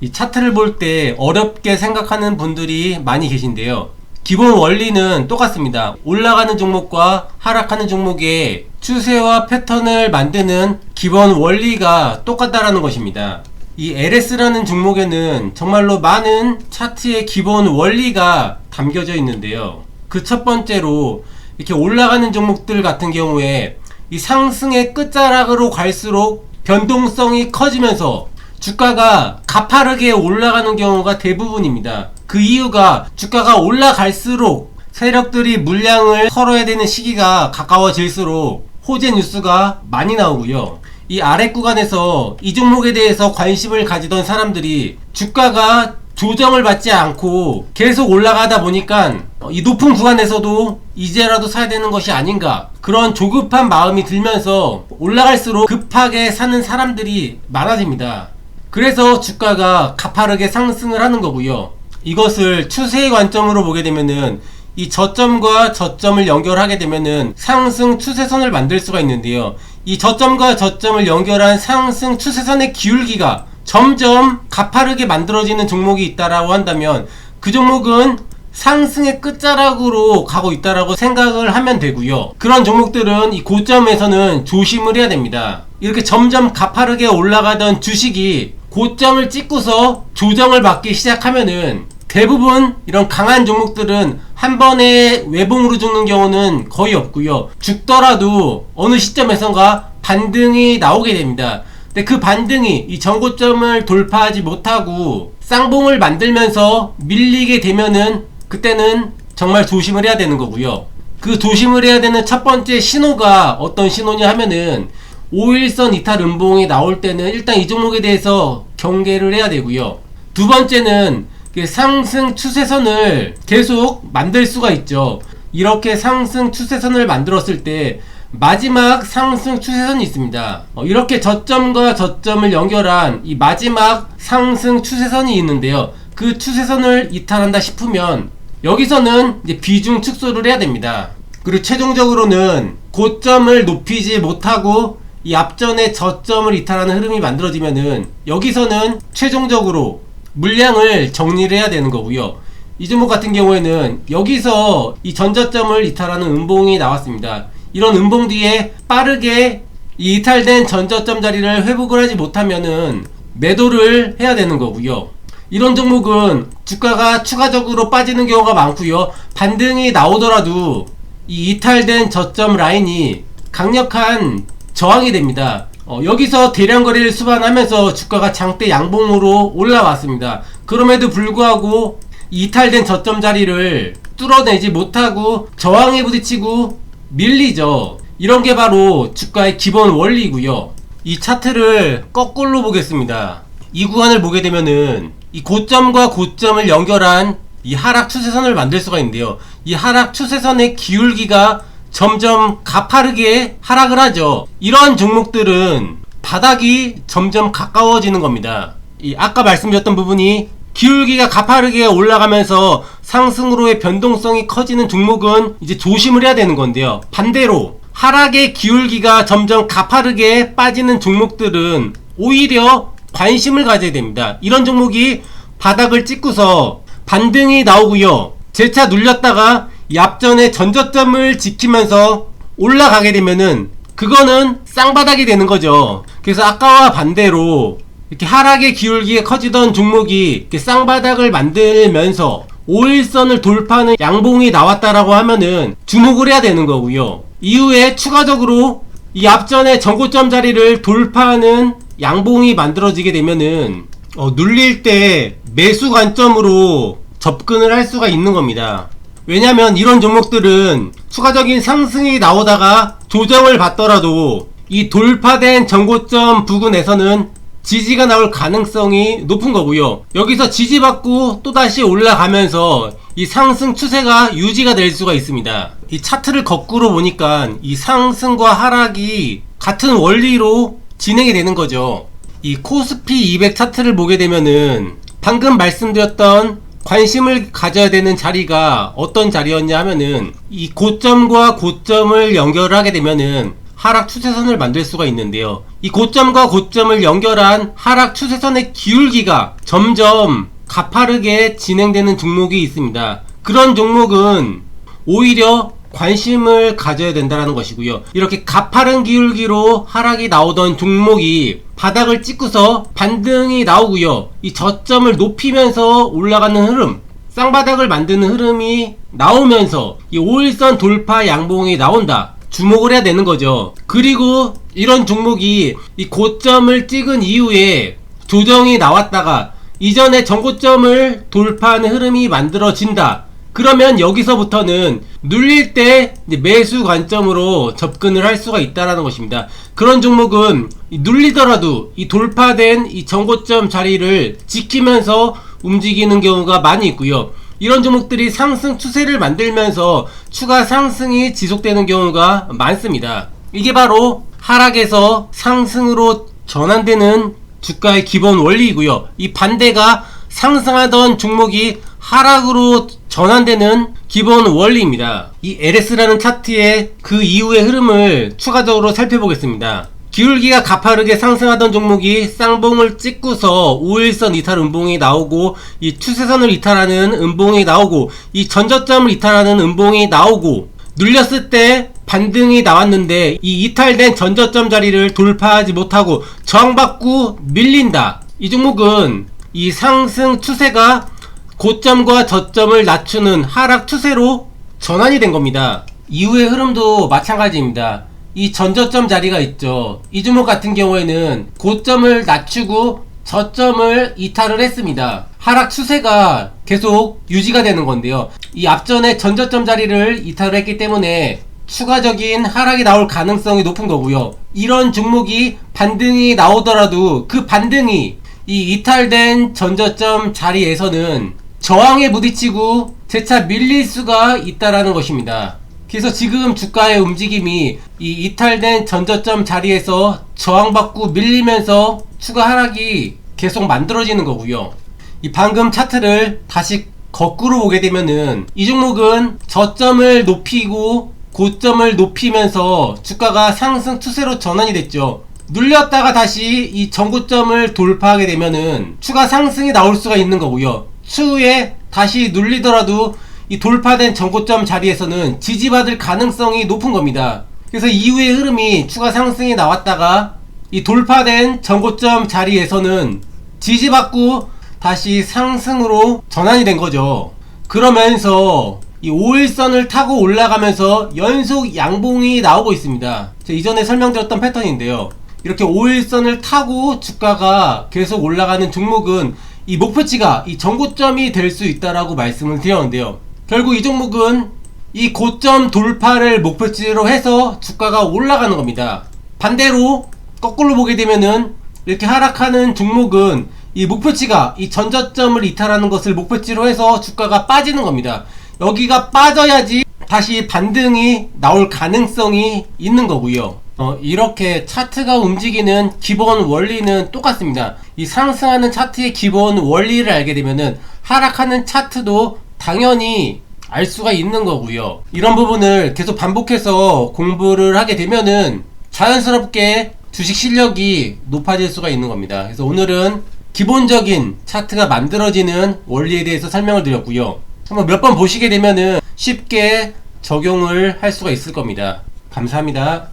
이 차트를 볼 때 어렵게 생각하는 분들이 많이 계신데요. 기본 원리는 똑같습니다. 올라가는 종목과 하락하는 종목의 추세와 패턴을 만드는 기본 원리가 똑같다라는 것입니다. 이 LS라는 종목에는 정말로 많은 차트의 기본 원리가 담겨져 있는데요. 그 첫 번째로 이렇게 올라가는 종목들 같은 경우에 이 상승의 끝자락으로 갈수록 변동성이 커지면서 주가가 가파르게 올라가는 경우가 대부분입니다. 그 이유가 주가가 올라갈수록 세력들이 물량을 털어야 되는 시기가 가까워질수록 호재 뉴스가 많이 나오고요. 이 아래 구간에서 이 종목에 대해서 관심을 가지던 사람들이 주가가 조정을 받지 않고 계속 올라가다 보니까 이 높은 구간에서도 이제라도 사야 되는 것이 아닌가, 그런 조급한 마음이 들면서 올라갈수록 급하게 사는 사람들이 많아집니다. 그래서 주가가 가파르게 상승을 하는 거고요. 이것을 추세의 관점으로 보게 되면은 이 저점과 저점을 연결하게 되면은 상승 추세선을 만들 수가 있는데요. 이 저점과 저점을 연결한 상승 추세선의 기울기가 점점 가파르게 만들어지는 종목이 있다라고 한다면 그 종목은 상승의 끝자락으로 가고 있다라고 생각을 하면 되고요. 그런 종목들은 이 고점에서는 조심을 해야 됩니다. 이렇게 점점 가파르게 올라가던 주식이 고점을 찍고서 조정을 받기 시작하면은 대부분 이런 강한 종목들은 한 번에 외봉으로 죽는 경우는 거의 없고요. 죽더라도 어느 시점에선가 반등이 나오게 됩니다. 근데 그 반등이 이 전고점을 돌파하지 못하고 쌍봉을 만들면서 밀리게 되면은 그때는 정말 조심을 해야 되는 거고요. 그 조심을 해야 되는 첫 번째 신호가 어떤 신호냐 하면은 5일선 이탈 음봉이 나올 때는 일단 이 종목에 대해서 경계를 해야 되고요. 두 번째는 상승 추세선을 계속 만들 수가 있죠. 이렇게 상승 추세선을 만들었을 때 마지막 상승 추세선이 있습니다. 이렇게 저점과 저점을 연결한 이 마지막 상승 추세선이 있는데요. 그 추세선을 이탈한다 싶으면 여기서는 이제 비중 축소를 해야 됩니다. 그리고 최종적으로는 고점을 높이지 못하고 이 앞전에 저점을 이탈하는 흐름이 만들어지면은 여기서는 최종적으로 물량을 정리를 해야 되는 거고요. 이 종목 같은 경우에는 여기서 이 전저점을 이탈하는 음봉이 나왔습니다. 이런 음봉 뒤에 빠르게 이 이탈된 전저점 자리를 회복을 하지 못하면은 매도를 해야 되는 거고요. 이런 종목은 주가가 추가적으로 빠지는 경우가 많고요. 반등이 나오더라도 이 이탈된 저점 라인이 강력한 저항이 됩니다. 여기서 대량 거래를 수반하면서 주가가 장대 양봉으로 올라왔습니다. 그럼에도 불구하고 이탈된 저점 자리를 뚫어내지 못하고 저항에 부딪히고 밀리죠. 이런 게 바로 주가의 기본 원리고요. 이 차트를 거꾸로 보겠습니다. 이 구간을 보게 되면은 이 고점과 고점을 연결한 이 하락 추세선을 만들 수가 있는데요. 이 하락 추세선의 기울기가 점점 가파르게 하락을 하죠. 이러한 종목들은 바닥이 점점 가까워지는 겁니다. 이 아까 말씀드렸던 부분이 기울기가 가파르게 올라가면서 상승으로의 변동성이 커지는 종목은 이제 조심을 해야 되는 건데요. 반대로 하락의 기울기가 점점 가파르게 빠지는 종목들은 오히려 관심을 가져야 됩니다. 이런 종목이 바닥을 찍고서 반등이 나오고요. 재차 눌렸다가 이 앞전에 전저점을 지키면서 올라가게 되면은 그거는 쌍바닥이 되는 거죠. 그래서 아까와 반대로 이렇게 하락의 기울기에 커지던 종목이 이렇게 쌍바닥을 만들면서 5일선을 돌파하는 양봉이 나왔다라고 하면은 주목을 해야 되는 거고요. 이후에 추가적으로 이 앞전에 전고점 자리를 돌파하는 양봉이 만들어지게 되면은 눌릴 때 매수 관점으로 접근을 할 수가 있는 겁니다. 왜냐면 이런 종목들은 추가적인 상승이 나오다가 조정을 받더라도 이 돌파된 전고점 부근에서는 지지가 나올 가능성이 높은 거고요. 여기서 지지받고 또다시 올라가면서 이 상승 추세가 유지가 될 수가 있습니다. 이 차트를 거꾸로 보니까 이 상승과 하락이 같은 원리로 진행이 되는 거죠. 이 코스피 200 차트를 보게 되면은 방금 말씀드렸던 관심을 가져야 되는 자리가 어떤 자리였냐 하면은 이 고점과 고점을 연결하게 되면은 하락 추세선을 만들 수가 있는데요. 이 고점과 고점을 연결한 하락 추세선의 기울기가 점점 가파르게 진행되는 종목이 있습니다. 그런 종목은 오히려 관심을 가져야 된다는 것이고요. 이렇게 가파른 기울기로 하락이 나오던 종목이 바닥을 찍고서 반등이 나오고요. 이 저점을 높이면서 올라가는 흐름, 쌍바닥을 만드는 흐름이 나오면서 이 5일선 돌파 양봉이 나온다. 주목을 해야 되는 거죠. 그리고 이런 종목이 이 고점을 찍은 이후에 조정이 나왔다가 이전에 전고점을 돌파하는 흐름이 만들어진다. 그러면 여기서부터는 눌릴 때 매수 관점으로 접근을 할 수가 있다는 것입니다. 그런 종목은 눌리더라도 이 돌파된 이 전고점 자리를 지키면서 움직이는 경우가 많이 있고요. 이런 종목들이 상승 추세를 만들면서 추가 상승이 지속되는 경우가 많습니다. 이게 바로 하락에서 상승으로 전환되는 주가의 기본 원리이고요. 이 반대가 상승하던 종목이 하락으로 전환되는 기본 원리입니다. 이 LS라는 차트의 그 이후의 흐름을 추가적으로 살펴보겠습니다. 기울기가 가파르게 상승하던 종목이 쌍봉을 찍고서 5일선 이탈 음봉이 나오고 이 추세선을 이탈하는 음봉이 나오고 이 전저점을 이탈하는 음봉이 나오고 눌렸을 때 반등이 나왔는데 이 이탈된 전저점 자리를 돌파하지 못하고 저항받고 밀린다. 이 종목은 이 상승 추세가 고점과 저점을 낮추는 하락 추세로 전환이 된 겁니다. 이후의 흐름도 마찬가지입니다. 이 전저점 자리가 있죠. 이 종목 같은 경우에는 고점을 낮추고 저점을 이탈을 했습니다. 하락 추세가 계속 유지가 되는 건데요. 이 앞전에 전저점 자리를 이탈을 했기 때문에 추가적인 하락이 나올 가능성이 높은 거고요. 이런 종목이 반등이 나오더라도 그 반등이 이 이탈된 전저점 자리에서는 저항에 부딪히고 재차 밀릴 수가 있다라는 것입니다. 그래서 지금 주가의 움직임이 이 이탈된 전저점 자리에서 저항받고 밀리면서 추가 하락이 계속 만들어지는 거고요. 이 방금 차트를 다시 거꾸로 보게 되면은 이 종목은 저점을 높이고 고점을 높이면서 주가가 상승 추세로 전환이 됐죠. 눌렸다가 다시 이 전고점을 돌파하게 되면은 추가 상승이 나올 수가 있는 거고요. 추후에 다시 눌리더라도 이 돌파된 전고점 자리에서는 지지받을 가능성이 높은 겁니다. 그래서 이후의 흐름이 추가 상승이 나왔다가 이 돌파된 전고점 자리에서는 지지받고 다시 상승으로 전환이 된 거죠. 그러면서 이 5일선을 타고 올라가면서 연속 양봉이 나오고 있습니다. 제가 이전에 설명드렸던 패턴인데요. 이렇게 5일선을 타고 주가가 계속 올라가는 종목은 이 목표치가 이 전고점이 될 수 있다라고 말씀을 드렸는데요. 결국 이 종목은 이 고점 돌파를 목표치로 해서 주가가 올라가는 겁니다. 반대로 거꾸로 보게 되면은 이렇게 하락하는 종목은 이 목표치가 이 전저점을 이탈하는 것을 목표치로 해서 주가가 빠지는 겁니다. 여기가 빠져야지 다시 반등이 나올 가능성이 있는 거고요. 이렇게 차트가 움직이는 기본 원리는 똑같습니다. 이 상승하는 차트의 기본 원리를 알게 되면은 하락하는 차트도 당연히 알 수가 있는 거고요. 이런 부분을 계속 반복해서 공부를 하게 되면은 자연스럽게 주식 실력이 높아질 수가 있는 겁니다. 그래서 오늘은 기본적인 차트가 만들어지는 원리에 대해서 설명을 드렸고요. 한번 몇 번 보시게 되면은 쉽게 적용을 할 수가 있을 겁니다. 감사합니다.